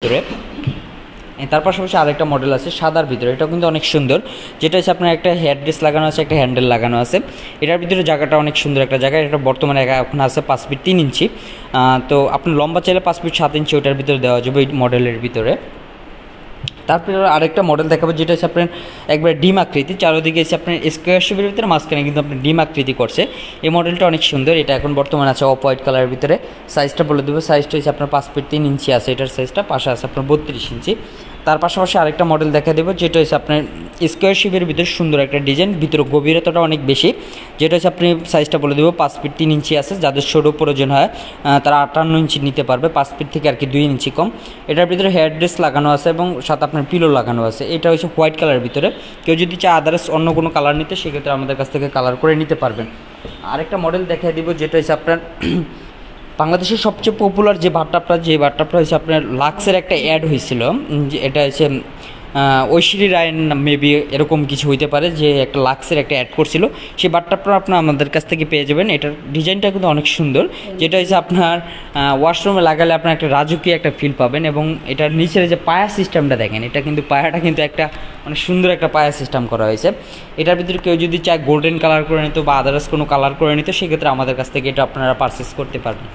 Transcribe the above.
ভিতরে তার পাশাপাশি আরেকটা মডেল আছে সাদার ভিতরে, এটাও কিন্তু অনেক সুন্দর, যেটা হচ্ছে আপনার একটা হেড ড্রেস লাগানো আছে, একটা হ্যান্ডেল লাগানো আছে। এটার ভিতরে জায়গাটা অনেক সুন্দর একটা জায়গা। এটা বর্তমানে এখন আছে 5 ফিট 3 ইঞ্চি। তো আপনি লম্বা চাইলে 5 ফিট 7 ইঞ্চি ওটার ভিতরে দেওয়া যাবে এই মডেলের ভিতরে। তারপরে আরেকটা মডেল দেখাবো, যেটা হচ্ছে আপনার একবার ডিম আকৃতি, চারোদিকে এসে আপনার স্কোয়ার শেপের ভিতরে, মাঝখানে কিন্তু আপনার ডিম আকৃতি করছে। এই মডেলটা অনেক সুন্দর। এটা এখন বর্তমানে আছে অফ হোয়াইট কালারের ভিতরে। সাইজটা বলে দেবো, সাইজটা হচ্ছে আপনার 5 ফিট 3 ইঞ্চি আছে এটার সাইজটা, পাশে আছে আপনার 32 ইঞ্চি। তার পাশাপাশি আরেকটা মডেল দেখা দেবো, যেটা হচ্ছে আপনার স্কোয়ার শেপের ভিতরে সুন্দর একটা ডিজাইন, ভিতরে গভীরতাটা অনেক বেশি, যেটা হচ্ছে আপনি সাইজটা বলে দেবো 5 ফিট 3 ইঞ্চি আছে। যাদের ছোটো প্রয়োজন হয় তারা 58 ইঞ্চি নিতে পারবে, 5 ফিট থেকে আর কি 2 ইঞ্চি কম। এটার ভিতরে হেড ড্রেস লাগানো আছে এবং সাথে আপনার পিলো লাগানো আছে। এটা হচ্ছে হোয়াইট কালারের ভিতরে। কেউ যদি চায় আদার্স অন্য কোনো কালার নিতে, সেক্ষেত্রে আমাদের কাছ থেকে কালার করে নিতে পারবেন। আরেকটা মডেল দেখিয়ে দিব, যেটা হচ্ছে আপনার বাংলাদেশের সবচেয়ে পপুলার যে বাথটাবটা হচ্ছে আপনার লাক্সের একটা অ্যাড হয়েছিল, যে এটা হচ্ছে ঐশ্বরী রায়ের মেবি এরকম কিছু হইতে পারে, যে একটা লাক্সের একটা অ্যাড করছিল, সেই বাথটাবটা আপনার আমাদের কাছ থেকে পেয়ে যাবেন। এটার ডিজাইনটা কিন্তু অনেক সুন্দর, যেটা হচ্ছে আপনার ওয়াশরুমে লাগালে আপনার একটা রাজকীয় একটা ফিল পাবেন। এবং এটার নিচের যে পায়া সিস্টেমটা দেখেন, এটা কিন্তু পায়াটা কিন্তু একটা অনেক সুন্দর একটা পায়া সিস্টেম করা হয়েছে। এটার ভিতরে কেউ যদি চায় গোল্ডেন কালার করে নিত বা আদার্স কোনো কালার করে নিত, সেক্ষেত্রে আমাদের কাছ থেকে এটা আপনারা পারচেস করতে পারবেন।